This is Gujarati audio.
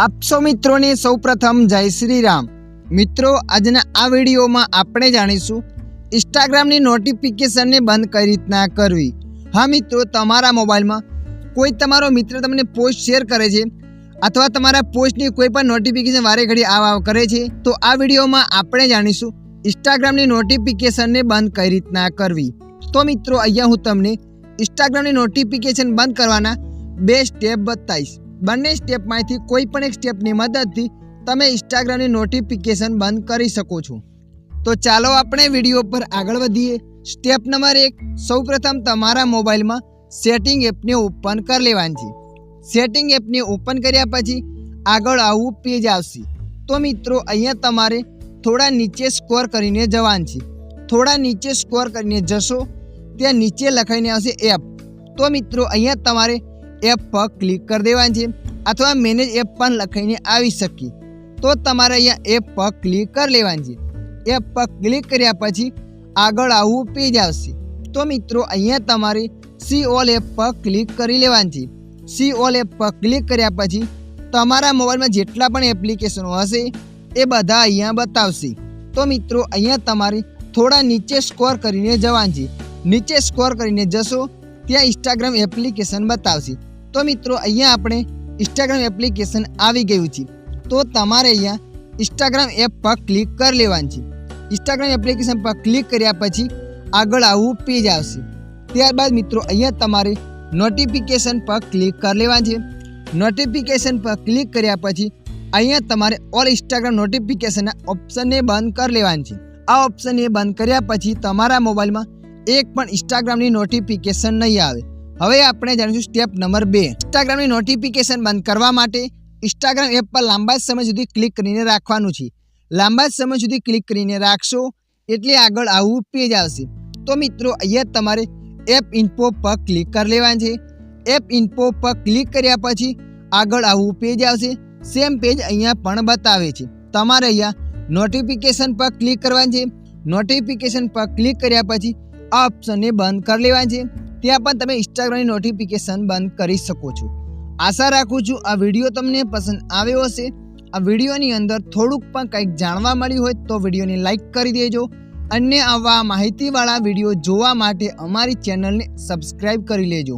આપ સૌ મિત્રોને સૌપ્રથમ જય શ્રી રામ। મિત્રો આજના આ વિડીયોમાં આપણે જાણીશું ઇન્સ્ટાગ્રામની નોટિફિકેશનને બંધ કઈ રીતના કરવી। હા મિત્રો, તમારા મોબાઈલમાં કોઈ તમારો મિત્ર તમને પોસ્ટ શેર કરે છે અથવા તમારા પોસ્ટની કોઈ પણ નોટિફિકેશન વારે ઘડી આવ કરે છે તો આ વિડીયોમાં આપણે જાણીશું ઇન્સ્ટાગ્રામની નોટિફિકેશનને બંધ કઈ રીતના કરવી। તો મિત્રો અહીંયા હું તમને ઇન્સ્ટાગ્રામની નોટિફિકેશન બંધ કરવાના 2 સ્ટેપ બતાવીશ। બંને સ્ટેપમાંથી કોઈ પણ એક સ્ટેપની મદદથી તમે ઇન્સ્ટાગ્રામની નોટિફિકેશન બંધ કરી શકો છો। તો ચાલો આપણે વિડીયો પર આગળ વધીએ। સ્ટેપ નંબર 1, સૌપ્રથમ તમારા મોબાઈલમાં સેટિંગ એપને ઓપન કરી લેવાની છે। સેટિંગ એપને ઓપન કર્યા પછી આગળ આવું પેજ આવશે। તો મિત્રો અહીંયા તમારે થોડા નીચે સ્ક્રોલ કરીને જવાનું છે। થોડા નીચે સ્ક્રોલ કરીને જશો ત્યાં નીચે લખાઈને આવશે એપ। તો મિત્રો અહીંયા તમારે એપ પર ક્લિક કરી દેવાનું છે અથવા મેનેજ એપ પણ લખાઈને આવી શકે। તો તમારે અહીંયા એપ પર ક્લિક કરી લેવાનું છે। એપ પર ક્લિક કર્યા પછી આગળ આવું પેજ આવશે। તો મિત્રો અહીંયા તમારે સી ઓલ એપ પર ક્લિક કરી લેવાનું છે। સી ઓલ એપ પર ક્લિક કર્યા પછી તમારા મોબાઈલમાં જેટલા પણ એપ્લિકેશનો હશે એ બધા અહીંયા બતાવશે। તો મિત્રો અહીંયા તમારે થોડા નીચે સ્ક્રોલ કરીને જવાનું છે। નીચે સ્ક્રોલ કરીને જશો ત્યાં ઇન્સ્ટાગ્રામ એપ્લિકેશન બતાવશે। તો મિત્રો અહીંયા આપણે ઇન્સ્ટાગ્રામ એપ્લિકેશન આવી ગયું છે। તો તમારે અહીંયા ઇન્સ્ટાગ્રામ એપ પર ક્લિક કરી લેવાનું છે। ઇન્સ્ટાગ્રામ એપ્લિકેશન પર ક્લિક કર્યા પછી આગળ આવું પેજ આવશે। ત્યારબાદ મિત્રો અહીંયા તમારે નોટિફિકેશન પર ક્લિક કરી લેવાનું છે। નોટિફિકેશન પર ક્લિક કર્યા પછી અહીંયા તમારે ઓલ ઇન્સ્ટાગ્રામ નોટિફિકેશનના ઓપ્શનને બંધ કરી લેવાનું છે। આ ઓપ્શનને બંધ કર્યા પછી તમારા મોબાઈલમાં એક પણ ઇન્સ્ટાગ્રામની નોટિફિકેશન નહીં આવે। હવે આપણે જાણીશું સ્ટેપ નંબર 2। ઇન્સ્ટાગ્રામની નોટિફિકેશન બંધ કરવા માટે ઇન્સ્ટાગ્રામ એપ પર લાંબા સમય સુધી ક્લિક કરીને રાખવાનું છે। લાંબા સમય સુધી ક્લિક કરીને રાખશો એટલે આગળ આવું પેજ આવશે। તો મિત્રો અહીંયા તમારે એપ ઇન્ફો પર ક્લિક કરી લેવાનું છે। એપ ઇન્ફો પર ક્લિક કર્યા પછી આગળ આવું પેજ આવશે। સેમ પેજ અહીંયા પણ બતાવે છે। તમારે અહીંયા નોટિફિકેશન પર ક્લિક કરવાનું છે। નોટિફિકેશન પર ક્લિક કર્યા પછી આ ઓપ્શનને બંધ કરી લેવાનું છે। ત્યાં પણ તમે ઇન્સ્ટાગ્રામની નોટિફિકેશન બંધ કરી શકો છો। આશા રાખું છું આ વિડીયો તમને પસંદ આવ્યો હશે। આ વિડીયોની અંદર થોડુંક પણ કંઈક જાણવા મળ્યું હોય તો વિડીયોને લાઈક કરી દેજો અને આવા માહિતીવાળા વિડીયો જોવા માટે અમારી ચેનલને સબસ્ક્રાઈબ કરી લેજો।